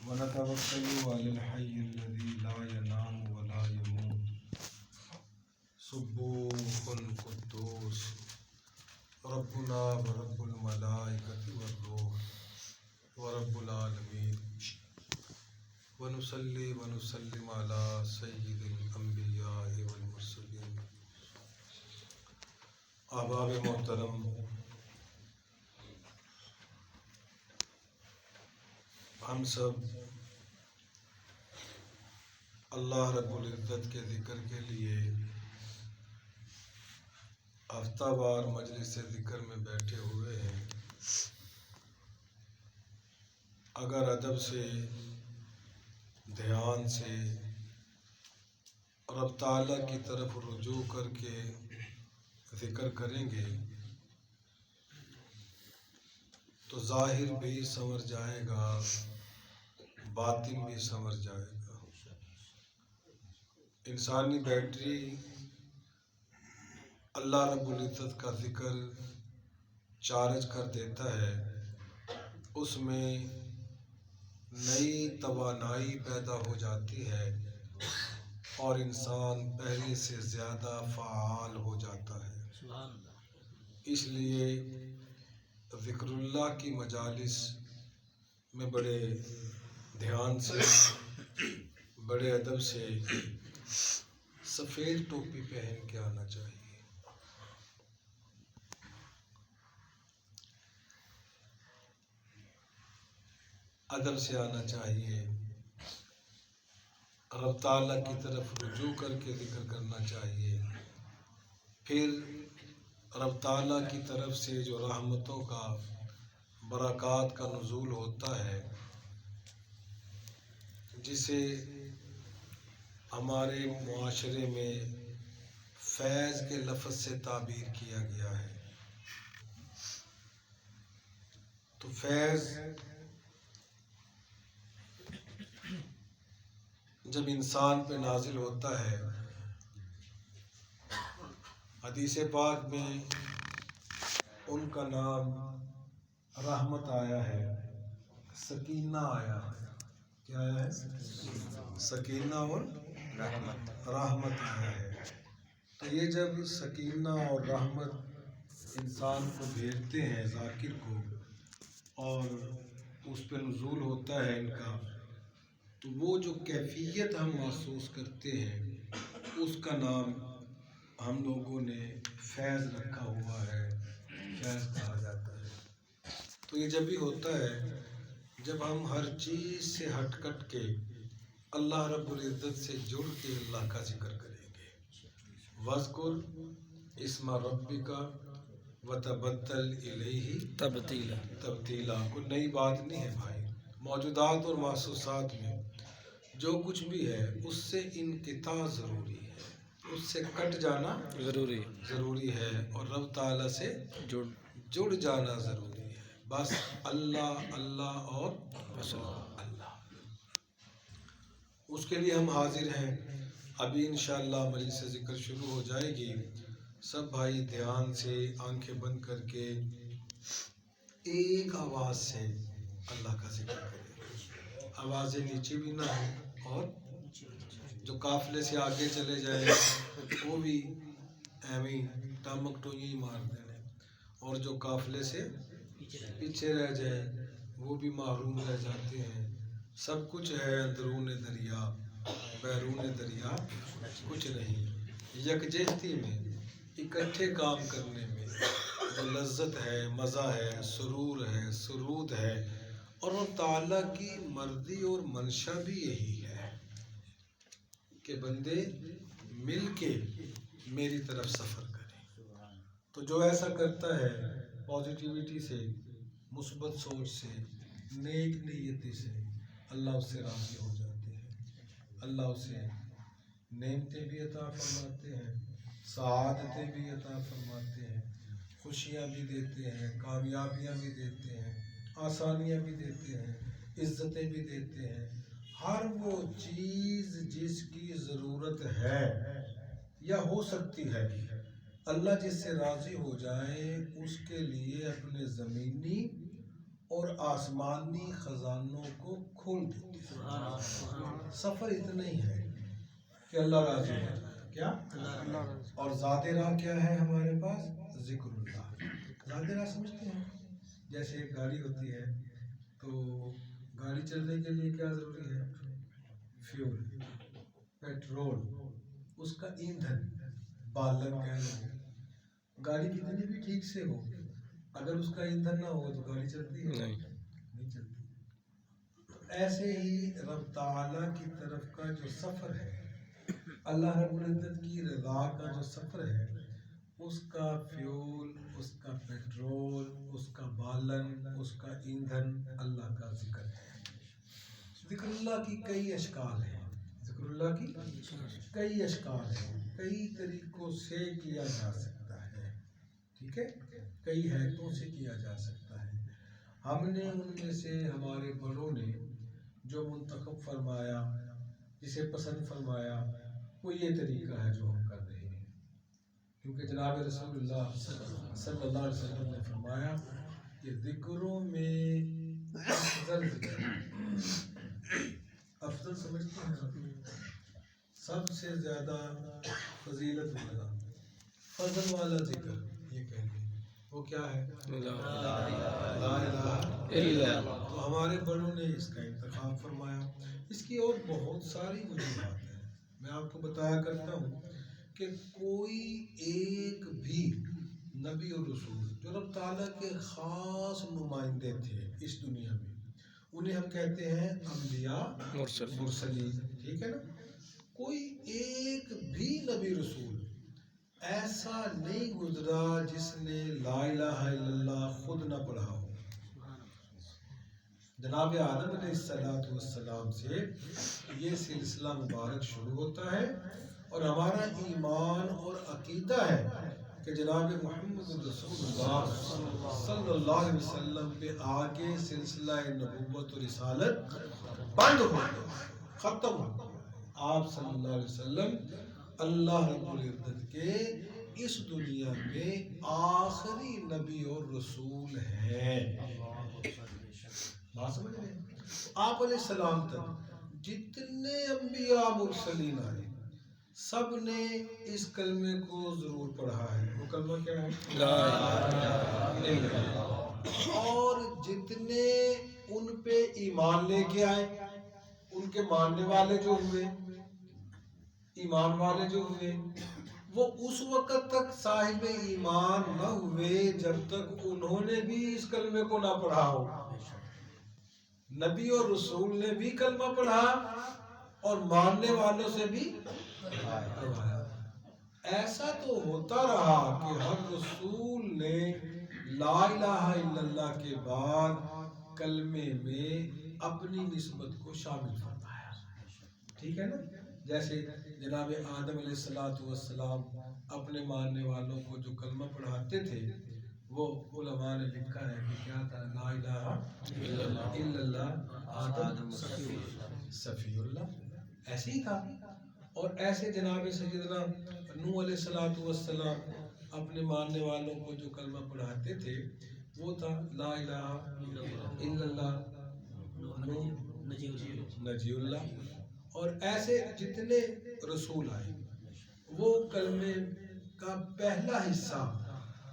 ونتوکل علی الحی الذی لا ینام ولا یموت سبوح قدوس ربنا ورب الملائکۃ والروح ورب العالمین ونصلی ونسلم علی سید الانبیاء والمرسلین۔ احباب محترم، ہم سب اللہ رب العزت کے ذکر کے لیے ہفتہ وار مجلس ذکر میں بیٹھے ہوئے ہیں۔ اگر ادب سے، دھیان سے رب تعالیٰ کی طرف رجوع کر کے ذکر کریں گے تو ظاہر بھی سنور جائے گا، باطن بھی سنور جائے گا۔ انسانی بیٹری اللہ رب العزت کا ذکر چارج کر دیتا ہے، اس میں نئی توانائی پیدا ہو جاتی ہے اور انسان پہلے سے زیادہ فعال ہو جاتا ہے۔ اس لیے ذکر اللہ کی مجالس میں بڑے دھیان سے، بڑے ادب سے سفید ٹوپی پہن کے آنا چاہیے۔ ادب سے آنا چاہیے، رب تعالیٰ کی طرف رجوع کر کے ذکر کرنا چاہیے۔ پھر رب تعالیٰ کی طرف سے جو رحمتوں کا، برکات کا نزول ہوتا ہے، جسے ہمارے معاشرے میں فیض کے لفظ سے تعبیر کیا گیا ہے، تو فیض جب انسان پہ نازل ہوتا ہے، حدیث پاک میں ان کا نام رحمت آیا ہے، سکینہ آیا ہے۔ کیا آیا ہے؟ سکینہ اور رحمت آیا ہے۔ تو یہ جب سکینہ اور رحمت انسان کو بھیجتے ہیں، ذاکر کو، اور اس پہ نزول ہوتا ہے ان کا، تو وہ جو کیفیت ہم محسوس کرتے ہیں اس کا نام ہم لوگوں نے فیض رکھا ہوا ہے، فیض کہا جاتا ہے۔ تو یہ جب بھی ہوتا ہے جب ہم ہر چیز سے ہٹ کٹ کے اللہ رب العزت سے جڑ کے اللہ کا ذکر کریں گے۔ وَاذْكُرْ اسْمَ رَبِّكَ وَتَبَتَّلْ إِلَيْهِ تبتیلا۔ کوئی نئی بات نہیں ہے بھائی، موجودات اور محسوسات میں جو کچھ بھی ہے اس سے انقطاع ضروری ہے، اس سے کٹ جانا ضروری ہے اور رب تعالیٰ سے جڑ جانا ضروری ہے۔ بس اللہ اللہ اور اللہ، اس کے لیے ہم حاضر ہیں۔ ابھی انشاءاللہ مجلس ذکر شروع ہو جائے گی، سب بھائی دھیان سے آنکھیں بند کر کے ایک آواز سے اللہ کا ذکر کریں، آوازیں نیچے بھی نہ ہوں، اور جو قافلے سے آگے چلے جائیں وہ بھی ایویں ٹمک ٹوئی مار دینے، اور جو قافلے سے پیچھے رہ جائیں وہ بھی محروم رہ جاتے ہیں۔ سب کچھ ہے اندرون دریا، بیرون دریا کچھ نہیں۔ یکجہتی میں، اکٹھے کام کرنے میں جو لذت ہے، مزہ ہے، سرور ہے، سرود ہے، اور وہ تعالیٰ کی مرضی اور منشا بھی یہی ہے کہ بندے مل کے میری طرف سفر کریں۔ تو جو ایسا کرتا ہے پازیٹیوٹی سے، مثبت سوچ سے، نیک نیتی سے، اللہ اس سے راضی ہو جاتے ہیں۔ اللہ اسے نعمتیں بھی عطا فرماتے ہیں، سعادتیں بھی عطا فرماتے ہیں، خوشیاں بھی دیتے ہیں، کامیابیاں بھی دیتے ہیں، آسانیاں بھی دیتے ہیں، عزتیں بھی دیتے ہیں۔ ہر وہ چیز جس کی ضرورت ہے یا ہو سکتی ہے، اللہ جس سے راضی ہو جائے اس کے لیے اپنے زمینی اور آسمانی خزانوں کو کھول دیتے ہیں۔ سفر اتنا ہی ہے کہ اللہ راضی ہو جائے. کیا؟ اور ذات راہ کیا ہے ہمارے پاس؟ ذکر اللہ. ذات راہ سمجھتے ہیں؟ جیسے ایک گاڑی ہوتی ہے تو گاڑی چلنے کے لیے کیا ضروری ہے؟ فیول، پیٹرول، اس کا ایندھن، بالن کہہ لو. گاڑی کتنی بھی ٹھیک سے ہو، اگر اس کا ایندھن نہ ہو تو گاڑی چلتی ہے؟ نہیں چلتی. ایسے ہی رب تعالیٰ کی طرف کا جو سفر ہے، اللہ رب العزت کی رضا کا جو سفر ہے، اس کا فیول، اس کا پیٹرول، اس کا بالن، اس کا ایندھن اللہ کا ذکر ہے. ذکر اللہ کی کئی اشکال ہیں. ذکر اللہ کی کئی اشکال ہیں، کئی طریقوں سے کیا جا سکتا ہے. ٹھیک ہے، کئی حیثیتوں سے کیا جا سکتا ہے. ہم نے ان میں سے ہمارے بڑوں نے جو منتخب فرمایا، جسے پسند فرمایا، وہ یہ طریقہ ہے جو ہم کر رہے ہیں. کیونکہ جناب رسول اللہ صلی اللہ علیہ وسلم نے فرمایا کہ ذکروں میں افضل ذکر، افضل سمجھتے ہیں سب سے زیادہ فضیلت والا، فضل والا ذکر یہ کہہ لیں، وہ کیا ہے؟ لا الہ الا اللہ. تو ہمارے بڑوں نے اس کا انتخاب فرمایا. اس کی اور بہت ساری وجوہات ہیں. میں آپ کو بتایا کرتا ہوں کہ کوئی ایک بھی نبی اور رسول جو رب تعالیٰ کے خاص نمائندے تھے اس دنیا میں، انہیں ہم کہتے ہیں انبیاء مرسلین. ٹھیک ہے نا؟ کوئی ایک بھی نبی رسول ایسا نہیں گزرا جس نے لا الہ الا اللہ خود نہ پڑھا ہو. جناب آدم علیہ السلام سے یہ سلسلہ مبارک شروع ہوتا ہے، اور ہمارا ایمان اور عقیدہ ہے کہ جناب محمد رسول اللہ صلی اللہ علیہ وسلم پہ آگے سلسلہ نبوت و رسالت بند ہو گیا، ختم ہو گیا. آپ صلی اللہ علیہ وسلم اللہ رب العزت کے اس دنیا میں آخری نبی اور رسول ہیں. بات سمجھ رہے ہیں؟ آپ علیہ السلام تک جتنے انبیاء مرسلین آئے سب نے اس کلمے کو ضرور پڑھا ہے. وہ کلمہ کیا ہے؟ لا الہ الا اللہ. اور جتنے ان پہ ایمان لے کے آئے، ان کے ماننے والے جو ہوئے، ایمان والے جو ہوئے، وہ اس وقت تک صاحب ایمان نہ ہوئے جب تک انہوں نے بھی اس کلمے کو نہ پڑھا ہو. نبی اور رسول نے بھی کلمہ پڑھا اور ماننے والوں سے بھی پڑھایا. ایسا تو ہوتا رہا کہ ہر رسول نے لا الہ الا اللہ کے بعد کلمے میں اپنی نسبت کو شامل فرمایا. ٹھیک ہے نا؟ جیسے جناب آدم علیہ السلام اپنے ماننے والوں کو جو کلمہ پڑھاتے تھے، وہ علماء نے لکھا ہے کہ کیا تھا؟ لا الہ الا اللہ آدم صفی اللہ. ایسے ہی تھا. اور ایسے جناب سیدنا نوح علیہ السلام اپنے ماننے والوں کو جو کلمہ پڑھاتے تھے وہ تھا لا الہ الا اللہ نجی اللہ. اور ایسے جتنے رسول آئے وہ کلمے کا پہلا حصہ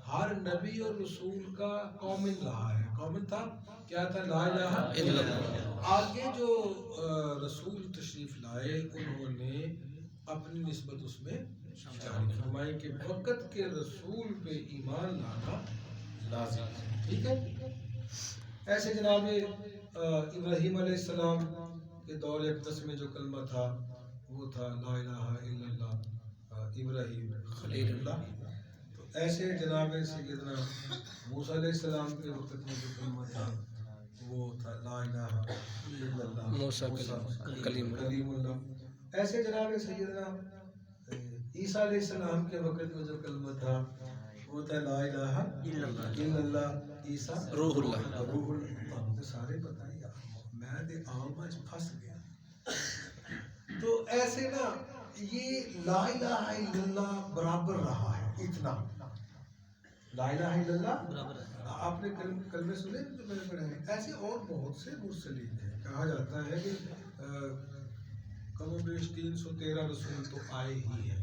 ہر نبی اور رسول کا کامن رہا ہے. کامن تھا، کیا تھا؟ لا الہ الا اللہ. آگے جو رسول تشریف لائے انہوں نے اپنی نسبت اس میں جاری فرمائی کہ وقت کے رسول پہ ایمان لانا لازم ہے. ٹھیک ہے؟ ایسے جناب ابراہیم علیہ السلام کے دور اقدس میں جو کلمہ تھا وہ تھا لا الہ الا اللہ ابراہیم خلیل اللہ. تو ایسے جناب سیدنا موسیٰ علیہ السلام کے وقت میں جو کلمہ تھا وہ تھا لا الہ الا اللہ موسیٰ کلیم اللہ. ایسے جناب سیدنا عیسیٰ علیہ السلام کے وقت میں جو کلمہ تھا وہ تھا لا الہ الا اللہ عیسیٰ روح اللہ. روح اللہ مجھے سارے پتہ ہے یار، میں دے عام میں پھنس گیا. تو ایسے نا یہ لا الہ الا اللہ برابر رہا ہے. اتنا لا الہ الا اللہ برابر. آپ نے کلمے سنے جو میں نے پڑھے ہیں. ایسے اور بہت سے مرسلین ہیں. کہا جاتا ہے کہ کم و بیش 313 رسول تو آئے ہی ہیں،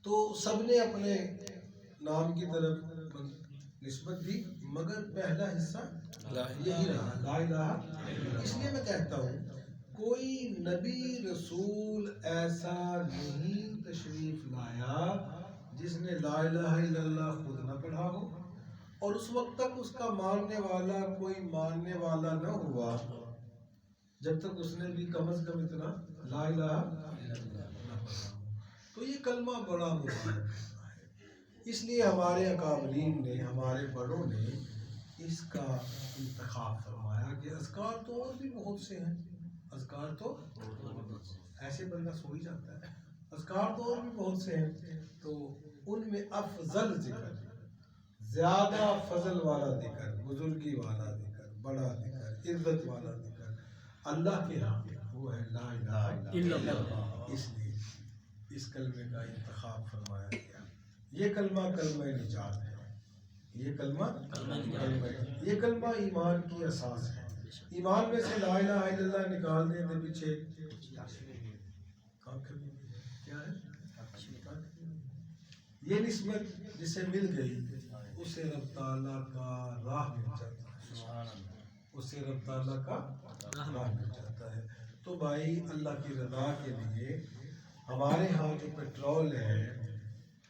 تو سب نے اپنے نام کی طرف نسبت دی، مگر پہلا حصہ یہی رہا، لا الہ الا اللہ۔ اس لیے میں کہتا ہوں کوئی نبی رسول ایسا نہیں تشریف لایا جس نے لا الہ الا اللہ خود نہ پڑھا ہو، اور اس وقت تک اس کا ماننے والا کوئی ماننے والا نہ ہوا جب تک اس نے بھی کم از کم اتنا لا الہ الا اللہ نہ پڑھا ہو۔ تو یہ کلمہ بڑا مبارک ہے، اس لیے ہمارے اکابرین نے، ہمارے بڑوں نے اس کا انتخاب فرمایا کہ اذکار تو اور بھی بہت سے ہیں، اذکار تو ایسے بندہ سو ہی جاتا ہے، اذکار تو اور بھی بہت سے ہیں، تو ان میں افضل ذکر، زیادہ فضل والا ذکر، بزرگی والا ذکر، بڑا ذکر، عزت والا ذکر اللہ کے ہاں وہ ہے لا الہ الا اللہ۔ اس لیے اس کلمے کا انتخاب فرمایا گیا۔ یہ کلمہ کلمہ نجات ہے، یہ کلمہ یہ کلمہ ایمان کی اساس ہے۔ ایمان میں سے لا الہ الا اللہ نکال دیں تو پیچھے کیا ہے؟ یہ نسبت جسے مل گئی اسے رب تعالیٰ کا راہ مل جاتا ہے، اسے رب تعالیٰ کا راہ مل جاتا ہے۔ تو بھائی اللہ کی رضا کے لیے ہمارے ہاں جو پیٹرول ہے،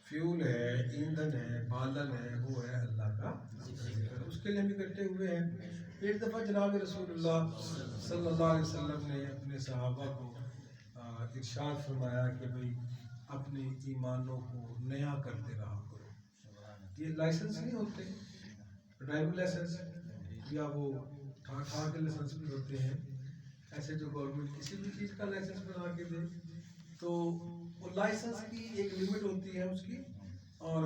فیول ہے، ایندھن ہے، بالن ہے، وہ ہے اللہ کا ذکر، اس کے لیے ہم اکٹھے ہوئے ہیں۔ ایک دفعہ جناب رسول اللہ صلی اللہ علیہ وسلم نے اپنے صحابہ کو ارشاد فرمایا کہ بھئی اپنے ایمانوں کو نیا کرتے رہا کرو۔ یہ لائسنس نہیں ہوتے، ڈرائیونگ لائسنس یا وہ ٹھاٹ کے لائسنس بھی ہوتے ہیں، ایسے جو گورنمنٹ کسی بھی چیز کا لائسنس بنا کے دے تو وہ لائسنس کی ایک لمٹ ہوتی ہے اس کی، اور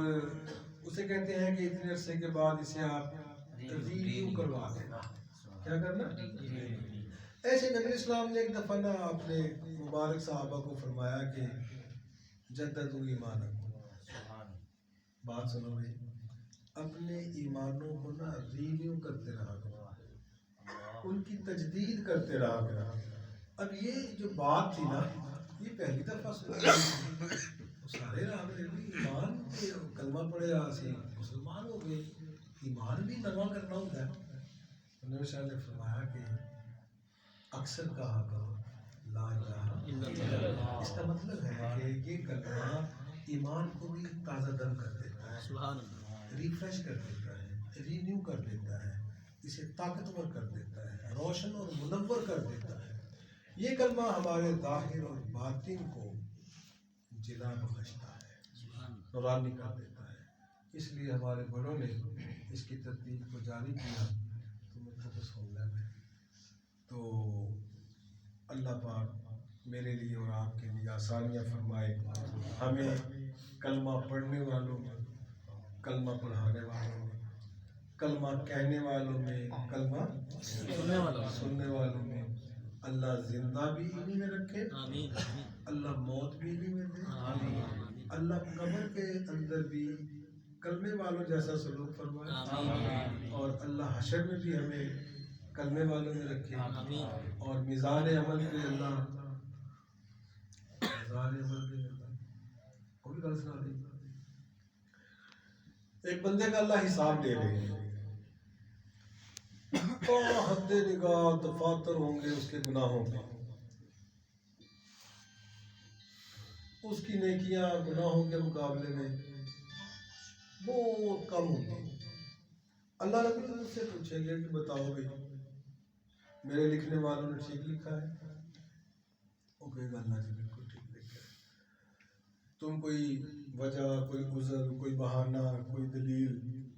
اسے کہتے ہیں کہ اتنے عرصے کے بعد اسے آپ رینیو کروا دینا۔ کیا کرنا؟ ایسے نبی اسلام نے ایک دفعہ نا اپنے مبارک صحابہ کو فرمایا کہ جددوا ایمانکم، بات سنو بھائی، اپنے ایمانوں کو نا رینیو کرتے رہا کرو، ان کی تجدید کرتے رہا کرو۔ اب یہ جو بات تھی نا یہ پہلی دفعہ سنی، سارے ایمان کے کلمہ پڑھے اسی مسلمان ہو گئے، ایمان بھی نواں کرنا ہوتا ہے۔ نبی صلی اللہ علیہ وسلم نے فرمایا کہ اکثر کہا کرو لا الہ الا اللہ۔ اس کا مطلب ہے کہ یہ کلمہ ایمان کو بھی تازہ دم کر دیتا ہے، ریفریش کر دیتا ہے، رینیو کر دیتا ہے، اسے طاقتور کر دیتا ہے، روشن اور منور کر دیتا ہے۔ یہ کلمہ ہمارے ظاہر اور باطن کو جلا بخشتا ہے، نورانی کر دیتا ہے۔ اس لیے ہمارے بڑوں نے اس کی ترتیب کو جاری کیا، تو مجھ کو سننا ہے۔ تو اللہ پاک میرے لیے اور آپ کے لیے آسانیاں فرمائے، ہمیں کلمہ پڑھنے والوں میں، کلمہ پڑھانے والوں میں، کلمہ کہنے والوں میں، کلمہ سننے والوں میں اللہ زندہ بھی انہی میں رکھے، اللہ موت بھی انہی میں دے، اللہ قبر کے اندر بھی کلمے والوں جیسا سلوک فرمائے، اور اللہ حشر میں بھی ہمیں کلمے والوں میں رکھے، اور میزان عمل پہ اللہ کوئی غلط نہ دے۔ ایک بندے کا اللہ حساب لے رہے ہیں، تو حد نگاہ دفاتر ہوں گے اس کے گناہوں پہ، اس کی نیکیاں گناہوں کے مقابلے میں بہت کم ہوں گی۔ اللہ رب العزت سے پوچھیں گے کہ بتاؤ بھائی میرے لکھنے والوں نے ٹھیک لکھا ہے؟ وہ کہے گا اللہ جی بالکل ٹھیک لکھا ہے۔ تم کوئی وجہ، کوئی عذر، کوئی بہانہ، کوئی دلیل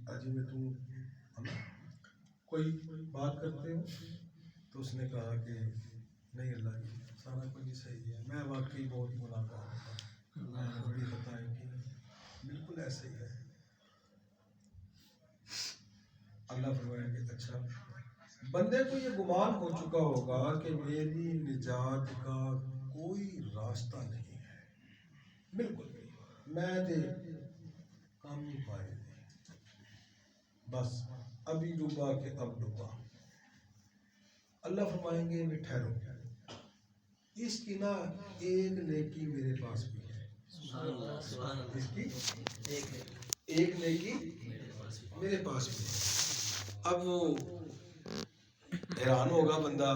اجی میں تم کوئی بات کرتے ہو؟ تو اس نے کہا کہ نہیں اللہ جی سارا کچھ ہی صحیح ہے، میں واقعی بہت گناہ کر رہا ہوں، میں نے بڑی خطائیں کی، بالکل ایسے ہی ہے۔ اللہ فرمائے کہ اچھا، بندے کو یہ گمان ہو چکا ہوگا کہ میری نجات کا کوئی راستہ نہیں ہے، بالکل نہیں، میں تے کام نہیں پائے تھے، بس ابھی ڈوبا کہ اب ڈوبا۔ اللہ فرمائیں گے بھی ٹھہرو، اس کی نا ایک نیکی میرے پاس بھی ہے. اس کی ایک نیکی میرے پاس بھی ہے. اب وہ حیران ہوگا بندہ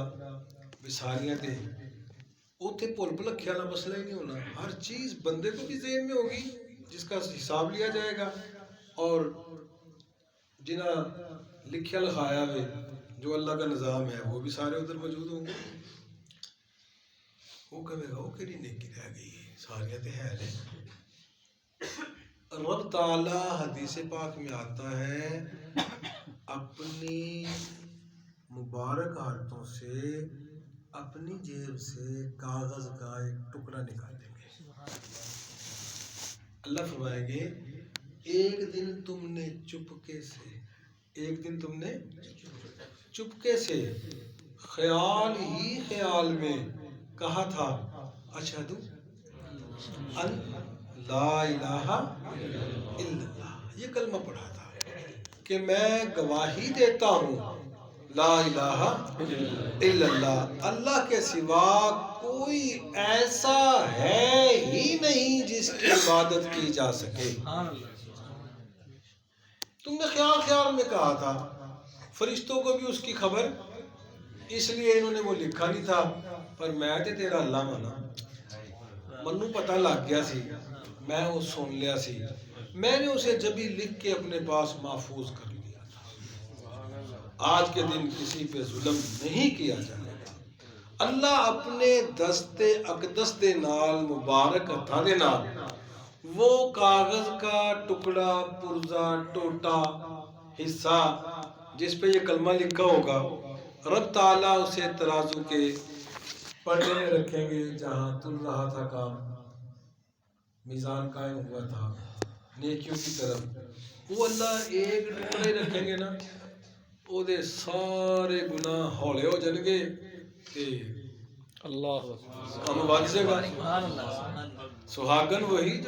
بساریاں تے اوتھے بھول بھلکھے والا مسئلہ ہی نہیں ہونا. ہر چیز بندے کو بھی ذہن میں ہوگی جس کا حساب لیا جائے گا, اور جنہ لکھیا لکھایا ہوئے جو اللہ کا نظام ہے وہ بھی سارے ادھر موجود ہوں گے. وہ کہے گا وہ کہڑی نیکی رہ گئی ہے, ساریاں تے ہے نے. رب تعالی حدیث پاک میں آتا ہے اپنی مبارک ہاتھوں سے اپنی جیب سے کاغذ کا ایک ٹکڑا نکالیں گے. اللہ فرمائیں گے ایک دن تم نے چپکے سے, ایک دن تم نے چپکے سے خیال ہی خیال میں کہا تھا اشہدو ان لا الہ الا اللہ, یہ کلمہ پڑھا تھا کہ میں گواہی دیتا ہوں لا الہ الا اللہ, اللہ کے سوا کوئی ایسا ہے ہی نہیں جس کی عبادت کی جا سکے. تم نے خیال خیال میں کہا تھا. فرشتوں کو بھی اس کی خبر, اس لیے انہوں نے وہ لکھا نہیں تھا, پر میں تے تیرا اللہ مانا, منو پتہ لگ گیا سی, میں وہ سن لیا سی, میں نے اسے جبھی لکھ کے اپنے پاس محفوظ کر لیا تھا. آج کے دن کسی پہ ظلم نہیں کیا جائے گا. اللہ اپنے دستے اقدس دے نال مبارک ہتھاں دے نال وہ کاغذ کا ٹکڑا پرزا ٹوٹا حصہ جس پہ یہ کلمہ لکھا ہوگا, رب تعالیٰ اسے ترازو کے پلڑے میں رکھیں گے جہاں تل رہا تھا کام, میزان قائم ہوا تھا نیکیوں کی طرف. وہ اللہ ایک ٹکڑے رکھیں گے نا, او دے سارے گناہ ہولے ہو جان گے تے اللہ کام بن جائے گا. سہاگن وہی جو